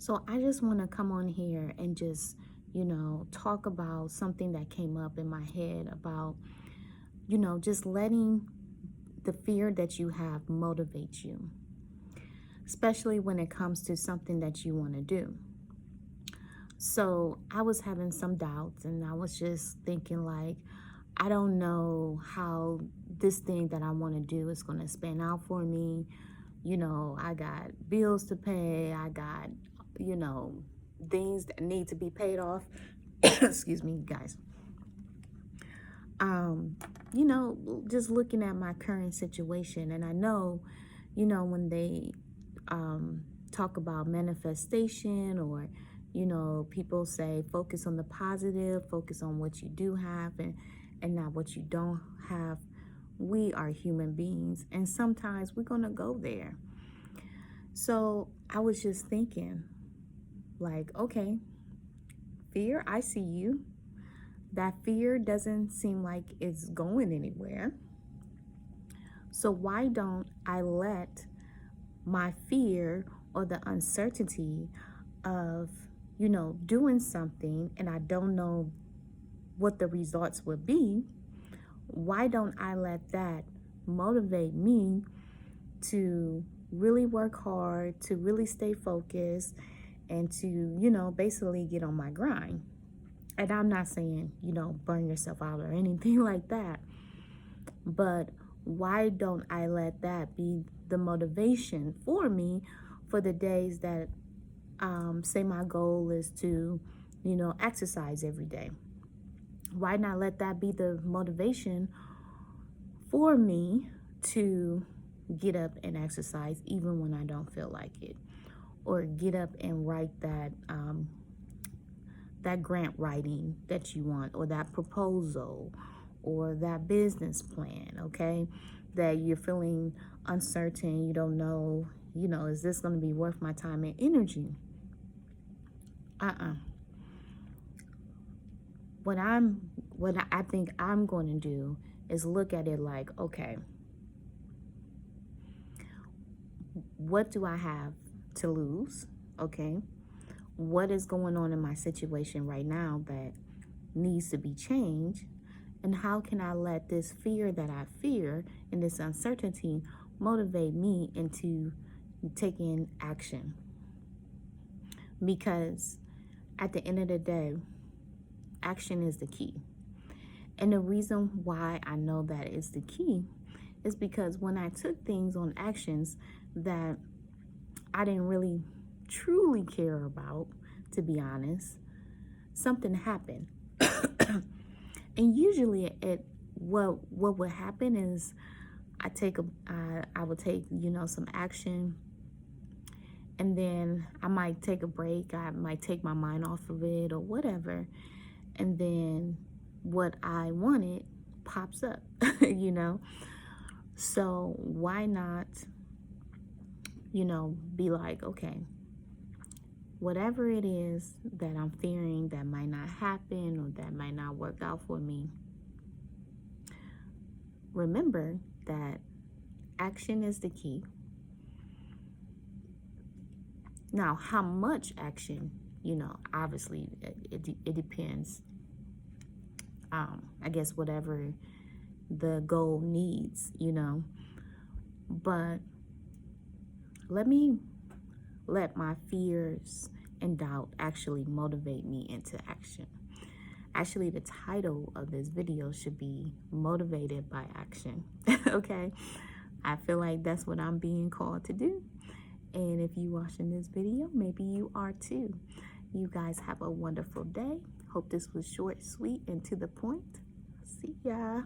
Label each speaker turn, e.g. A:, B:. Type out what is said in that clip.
A: So I just want to come on here and just, talk about something that came up in my head about, just letting the fear that you have motivate you, especially when it comes to something that you want to do. So I was having some doubts and I was just thinking, like, I don't know how this thing that I want to do is going to span out for me. I got bills to pay, I got, you know, things that need to be paid off. Excuse me, guys. Um, just looking at my current situation, and I know, when they talk about manifestation, or people say focus on the positive, focus on what you do have, and not what you don't have. We are human beings, and sometimes we're gonna go there. So I was just thinking, like, okay, fear, I see you. That fear doesn't seem like it's going anywhere. So why don't I let my fear or the uncertainty of, doing something and I don't know what the results would be, why don't I let that motivate me to really work hard, to really stay focused, and to, basically get on my grind? And I'm not saying, burn yourself out or anything like that, but why don't I let that be the motivation for me for the days that, say my goal is to, exercise every day? Why not let that be the motivation for me to get up and exercise even when I don't feel like it? Or get up and write that grant writing that you want, or that proposal, or that business plan, okay? That you're feeling uncertain, you don't know, is this going to be worth my time and energy? Uh-uh. What I think I'm going to do is look at it like, okay, what do I have to lose? Okay. What is going on in my situation right now that needs to be changed? And how can I let this fear that I fear and this uncertainty motivate me into taking action? Because at the end of the day, action is the key. And the reason why I know that is the key is because when I took things on actions that I didn't really truly care about, to be honest, something happened. And usually what would happen is I would take, some action, and then I might take a break, I might take my mind off of it or whatever, and then what I wanted pops up, you know? So why not, be like, okay, whatever it is that I'm fearing that might not happen or that might not work out for me, remember that action is the key. Now, how much action, obviously it depends. I guess whatever the goal needs, but let my fears and doubt actually motivate me into action. Actually, the title of this video should be Motivated by Action. Okay? I feel like that's what I'm being called to do. And if you watching this video, maybe you are too. You guys have a wonderful day. Hope this was short, sweet, and to the point. See ya.